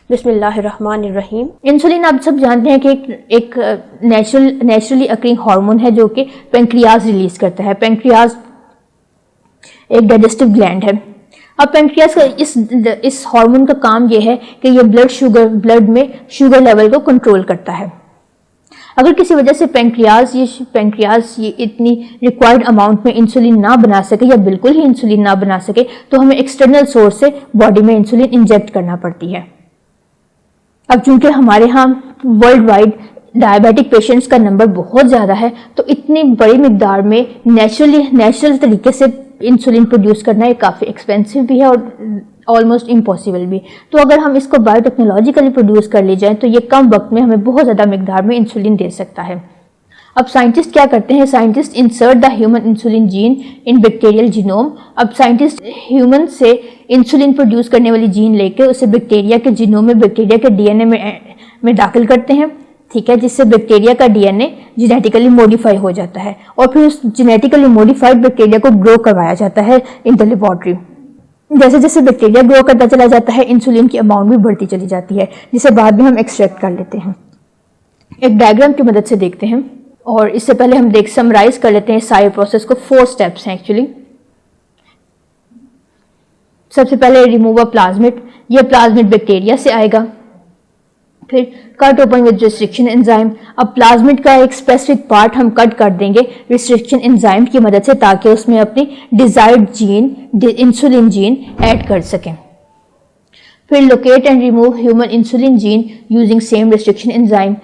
बिस्मिल्लाहिर्रहमानिर्रहीम। इंसुलिन आप सब जानते हैं कि एक नेचुरली अकरिंग हार्मोन है जो कि पेंक्रियाज रिलीज करता है। पेंक्रियाज एक डाइजेस्टिव ग्लैंड है। अब पेंक्रियाज का इस हार्मोन का काम यह है कि ये ब्लड में शुगर लेवल को कंट्रोल करता है। अगर किसी वजह से पेंक्रियाज ये इतनी रिक्वायर्ड अमाउंट में इंसुलिन ना बना सके या बिल्कुल ही इंसुलिन ना बना सके तो हमें एक्सटर्नल सोर्स से बॉडी में इंसुलिन इंजेक्ट करना पड़ती है। अब चूंकि हमारे यहाँ वर्ल्ड वाइड डायबिटिक पेशेंट्स का नंबर बहुत ज़्यादा है तो इतनी बड़ी मिकदार में नेचुरल तरीके से इंसुलिन प्रोड्यूस करना ये काफ़ी एक्सपेंसिव भी है और ऑलमोस्ट इम्पॉसिबल भी। तो अगर हम इसको बायोटेक्नोलॉजिकली प्रोड्यूस कर ली जाए तो ये कम वक्त में हमें बहुत ज़्यादा मिकदार में इंसुलिन दे सकता है। अब साइंटिस्ट क्या करते हैं, scientist insert the human insulin gene in bacterial genome. अब साइंटिस्ट ह्यूमन से इंसुलिन प्रोड्यूस करने वाली जीन लेकर उसे बैक्टीरिया के जीनोम में, बैक्टीरिया के डीएनए में दाखिल करते हैं, ठीक है, जिससे बैक्टीरिया का डीएनए जेनेटिकली मॉडिफाई हो जाता है और फिर उस जेनेटिकली मॉडिफाइड बैक्टीरिया को ग्रो करवाया जाता है इन द लेबोरेटरी। जैसे जैसे बैक्टीरिया ग्रो करता चला जाता है इंसुलिन की अमाउंट भी बढ़ती चली जाती है, जिसे बाद में हम एक्सट्रैक्ट कर लेते हैं। एक डायग्राम की मदद से देखते हैं और इससे पहले हम समराइज कर लेते हैं सारे प्रोसेस को। 4 स्टेप्स हैं एक्चुअली। सबसे पहले रिमूव अ प्लाज्मिड, यह प्लाज्मिड बैक्टीरिया से आएगा। फिर cut open with restriction enzyme. अब प्लाज्मिड का एक स्पेसिफिक पार्ट हम कट कर देंगे रिस्ट्रिक्शन एंजाइम की मदद से ताकि उसमें अपनी desired gene insulin gene add कर सकें। फिर locate and remove human insulin gene using same restriction enzyme.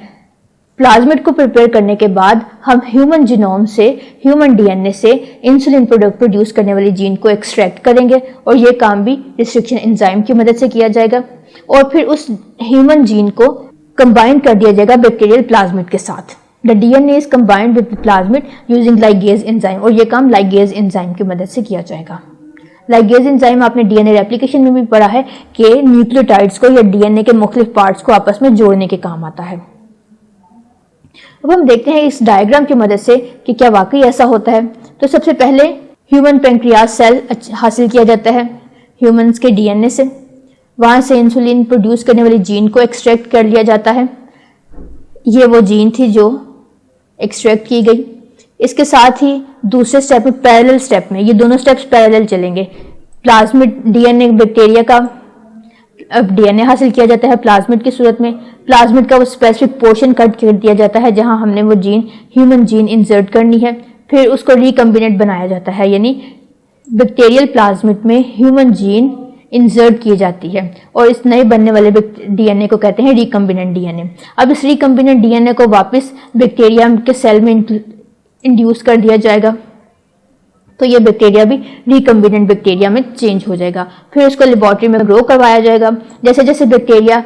Plasmid को प्रिपेयर करने के बाद हम ह्यूमन जीनोम से, ह्यूमन डीएनए से इंसुलिन प्रोडक्ट प्रोड्यूस करने वाली जीन को एक्सट्रैक्ट करेंगे और ये काम भी रिस्ट्रिक्शन एंजाइम की मदद से किया जाएगा। और फिर उस ह्यूमन जीन को कंबाइन कर दिया जाएगा बैक्टीरियल प्लाज्मिड के साथ। The DNA is combined with plasmid using ligase enzyme और ये काम लाइगेज एंजाइम की मदद से किया जाएगा। लाइगेज एंजाइम आपने डीएनए रेप्लिकेशन में भी पढ़ा है कि न्यूक्लियोटाइड्स को या डीएनए के मुख्तलिफ पार्ट्स को आपस में जोड़ने के काम आता है। अब हम देखते हैं इस डायग्राम की मदद से कि क्या वाकई ऐसा होता है। तो सबसे पहले ह्यूमन पेंक्रियाज सेल हासिल किया जाता है ह्यूमंस के डीएनए से। वहां से इंसुलिन प्रोड्यूस करने वाली जीन को एक्सट्रैक्ट कर लिया जाता है। ये वो जीन थी जो एक्सट्रैक्ट की गई। इसके साथ ही दूसरे स्टेप में, पैरेलल स्टेप में, ये दोनों स्टेप्स पैरेलल चलेंगे। प्लाज्मिड डीएनए बैक्टीरिया का अब डीएनए हासिल किया जाता है प्लाज्मिड की सूरत में। प्लाज्मिड का वो स्पेसिफिक पोर्शन कट कर दिया जाता है जहां हमने वो जीन, ह्यूमन जीन इंसर्ट करनी है। फिर उसको रिकम्बिनेट बनाया जाता है, यानी बैक्टीरियल प्लाज्मिड में ह्यूमन जीन इंसर्ट की जाती है और इस नए बनने वाले डीएनए को कहते हैं रिकम्बिनेंट डीएनए। अब इस रिकम्बिनेंट डीएनए को वापस बैक्टीरिया के सेल में इंड्यूस कर दिया जाएगा तो ये बैक्टीरिया भी रिकम्बिनेंट बैक्टीरिया में चेंज हो जाएगा। फिर उसको लेबोरेटरी में ग्रो करवाया जाएगा। जैसे जैसे बैक्टीरिया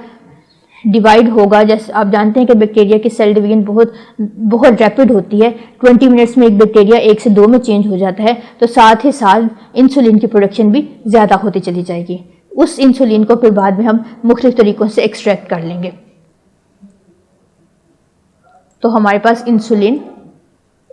डिवाइड होगा, जैसे आप जानते हैं कि बैक्टीरिया की सेल डिवीजन बहुत रैपिड होती है। 20 मिनट्स में एक बैक्टीरिया 1 से 2 में चेंज हो जाता है। तो साथ ही साथ इंसुलिन की प्रोडक्शन भी ज़्यादा होती चली जाएगी। उस इंसुलिन को फिर बाद में हम मुख्तलिफ तरीक़ों से एक्सट्रैक्ट कर लेंगे तो हमारे पास इंसुलिन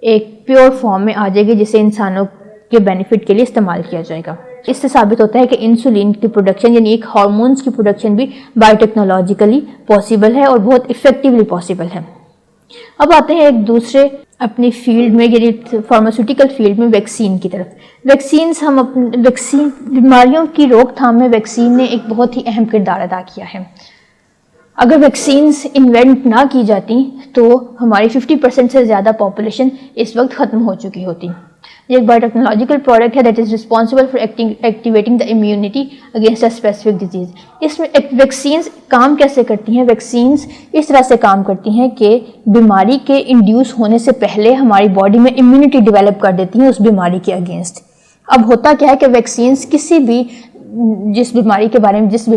एक प्योर फॉर्म में आ जाएगी जिसे इंसानों के बेनिफिट के लिए इस्तेमाल किया जाएगा। इससे साबित होता है कि इंसुलिन की प्रोडक्शन यानी एक हार्मोन्स की प्रोडक्शन भी बायोटेक्नोलॉजिकली पॉसिबल है और बहुत इफेक्टिवली पॉसिबल है। अब आते हैं एक दूसरे अपनी फील्ड में, यानी फार्मास्यूटिकल फील्ड में, वैक्सीन की तरफ। वैक्सीन बीमारियों की रोकथाम में वैक्सीन ने एक बहुत ही अहम किरदार अदा किया है। अगर वैक्सीन्स इन्वेंट ना की जाती तो हमारी 50% से ज़्यादा पॉपुलेशन इस वक्त ख़त्म हो चुकी होती। ये एक बायोटेक्नोलॉजिकल प्रोडक्ट है that is responsible for activating the immunity against a specific disease. इसमें वैक्सीन्स काम कैसे करती हैं? वैक्सीन्स इस तरह से काम करती हैं कि बीमारी के इंड्यूस होने से पहले हमारी बॉडी में इम्यूनिटी डेवलप कर देती हैं उस बीमारी के अगेंस्ट। अब होता क्या है कि वैक्सीन्स किसी भी जिस बीमारी के बारे में, जिस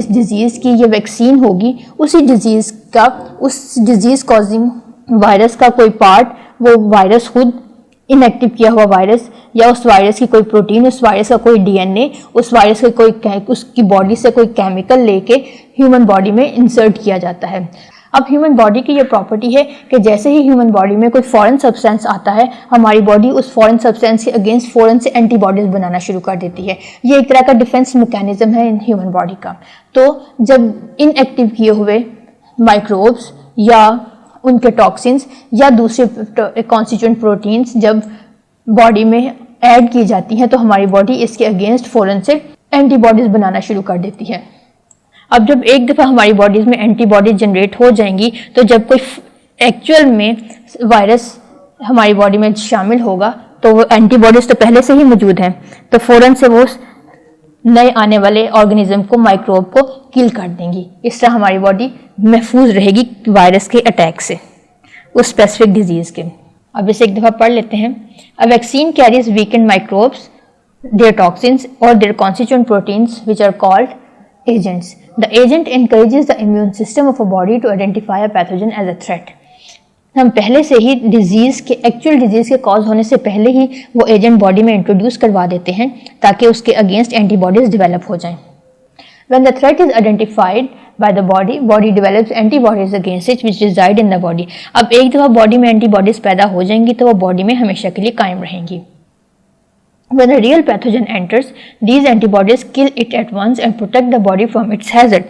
डिजीज़ की ये वैक्सीन होगी, उस डिजीज़ कॉजिंग वायरस का कोई पार्ट, वो वायरस खुद इनएक्टिव किया हुआ वायरस या उस वायरस की कोई प्रोटीन, उस वायरस का कोई डीएनए, उस वायरस के उसकी बॉडी से कोई केमिकल लेके ह्यूमन बॉडी में इंसर्ट किया जाता है। अब ह्यूमन बॉडी की ये प्रॉपर्टी है कि जैसे ही ह्यूमन बॉडी में कोई फॉरेन सब्सटेंस आता है, हमारी बॉडी उस फॉरेन सब्सटेंस के अगेंस्ट फॉरेन से एंटीबॉडीज बनाना शुरू कर देती है। ये एक तरह का डिफेंस मैकेनिज्म है इन ह्यूमन बॉडी का। तो जब इनएक्टिव किए हुए माइक्रोब्स या उनके टॉक्सिन्स या दूसरे कॉन्स्टिट्यूएंट प्रोटीन्स जब बॉडी में ऐड की जाती हैं तो हमारी बॉडी इसके अगेंस्ट फौरन से एंटीबॉडीज बनाना शुरू कर देती है। अब जब एक दफ़ा हमारी बॉडीज में एंटीबॉडीज जनरेट हो जाएंगी तो जब कोई एक्चुअल में वायरस हमारी बॉडी में शामिल होगा तो वो एंटीबॉडीज तो पहले से ही मौजूद हैं, तो फौरन से वो नए आने वाले ऑर्गेनिज्म को, माइक्रोब को किल कर देंगी। इस तरह हमारी बॉडी महफूज रहेगी वायरस के अटैक से, उस स्पेसिफिक डिजीज़ के। अब इसे एक दफ़ा पढ़ लेते हैं। A vaccine carries weekend microbes, their toxins or their constituent proteins which are called agents. The agent encourages the immune system of a body to identify a pathogen as a threat. हम पहले से ही disease के actual disease के cause होने से पहले ही वो agent body में इंट्रोड्यूस करवा देते हैं ताकि उसके अगेंस्ट एंटीबॉडीज डेवलप हो जाएं। When the threat is identified by the body, body develops antibodies against it which reside in the body. अब एक दफ़ा बॉडी में एंटीबॉडीज पैदा हो जाएंगी तो वो बॉडी में हमेशा के लिए कायम रहेंगी। When a real pathogen enters, these antibodies kill it at once and protect the body from its hazard.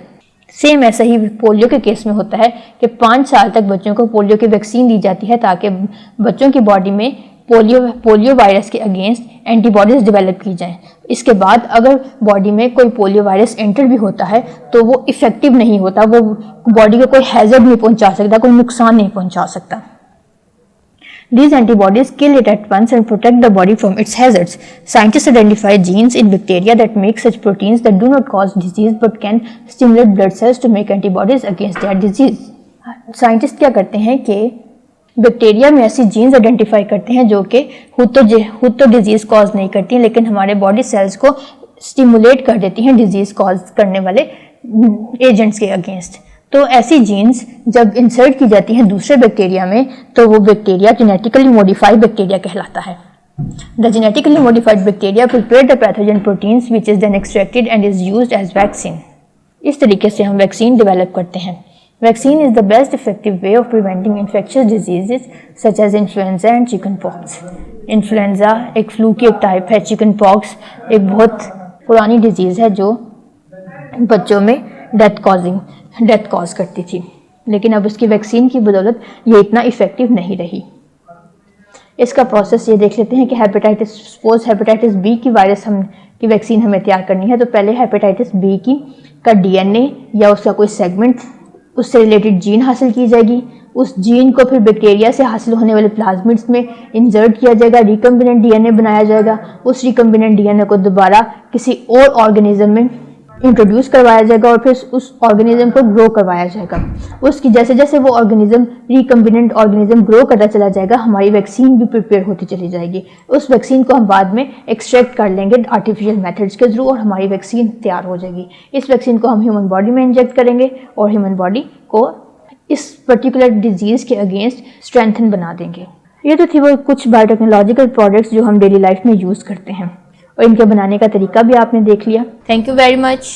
Same ऐसा ही पोलियो के केस में होता है कि 5 साल तक बच्चों को पोलियो की वैक्सीन दी जाती है ताकि बच्चों की बॉडी में पोलियो वायरस के अगेंस्ट एंटीबॉडीज डेवलप की जाएं। इसके बाद अगर बॉडी में कोई पोलियो वायरस एंटर भी होता है तो वो इफेक्टिव नहीं होता, वो बॉडी को कोई हैजर्ड नहीं पहुंचा सकता, कोई नुकसान नहीं पहुंचा सकता। These antibodies kill it at once and protect the body from its hazards. Scientists identify genes in bacteria that make such proteins that do not cause disease but can stimulate blood cells to make antibodies against that disease. Scientists क्या करते हैं कि bacteria में ऐसी jeans identify करते हैं जो कि खुद तो डिजीज कॉज नहीं करती हैं लेकिन हमारे बॉडी सेल्स को स्टिमुलेट कर देती हैं डिजीज कॉज करने वाले एजेंट्स के अगेंस्ट। तो ऐसी जीन्स जब इंसर्ट की जाती हैं दूसरे बैक्टीरिया में तो वो बैक्टीरिया जेनेटिकली मॉडिफाइड बैक्टीरिया कहलाता है। The genetically modified bacteria prepare the pathogen proteins which is then extracted and is used as vaccine. इस तरीके से हम वैक्सीन डेवलप करते हैं। Vaccine is the best effective way of preventing infectious diseases such as influenza and chickenpox. Influenza एक flu की एक type है, चिकन पॉक्स एक बहुत पुरानी डिजीज़ है जो बच्चों में डेथ कॉज करती थी, लेकिन अब उसकी वैक्सीन की बदौलत ये इतना इफेक्टिव नहीं रही। इसका प्रोसेस ये देख लेते हैं कि हेपेटाइटिस बी की वायरस की वैक्सीन हमें तैयार करनी है तो पहले हेपेटाइटिस बी का डीएनए या उसका कोई सेगमेंट, उससे रिलेटेड जीन हासिल की जाएगी। उस जीन को फिर बैक्टीरिया से हासिल होने वाले प्लाज्मिड्स में इंसर्ट किया जाएगा, रिकम्बिनेंट डीएनए बनाया जाएगा। उस रिकम्बिनेंट डीएनए को दोबारा किसी और ऑर्गेनिज्म में इंट्रोड्यूस करवाया जाएगा और फिर उस ऑर्गेनिज्म को ग्रो करवाया जाएगा। उसकी जैसे जैसे वो ऑर्गेनिज्म रिकम्बिनेंट ऑर्गेनिज्म ग्रो करता चला जाएगा हमारी वैक्सीन भी प्रिपेयर होती चली जाएगी। उस वैक्सीन को हम बाद में एक्सट्रैक्ट कर लेंगे आर्टिफिशियल मेथड्स के थ्रू और हमारी वैक्सीन तैयार हो जाएगी। इस वैक्सीन को हम ह्यूमन बॉडी में इंजेक्ट करेंगे और ह्यूमन बॉडी को इस पर्टिकुलर डिजीज़ के अगेंस्ट स्ट्रेंथन बना देंगे। ये तो थी वो कुछ बायोटेक्नोलॉजिकल प्रोडक्ट्स जो हम डेली लाइफ में यूज़ करते हैं और इनके बनाने का तरीका भी आपने देख लिया। Thank you very much.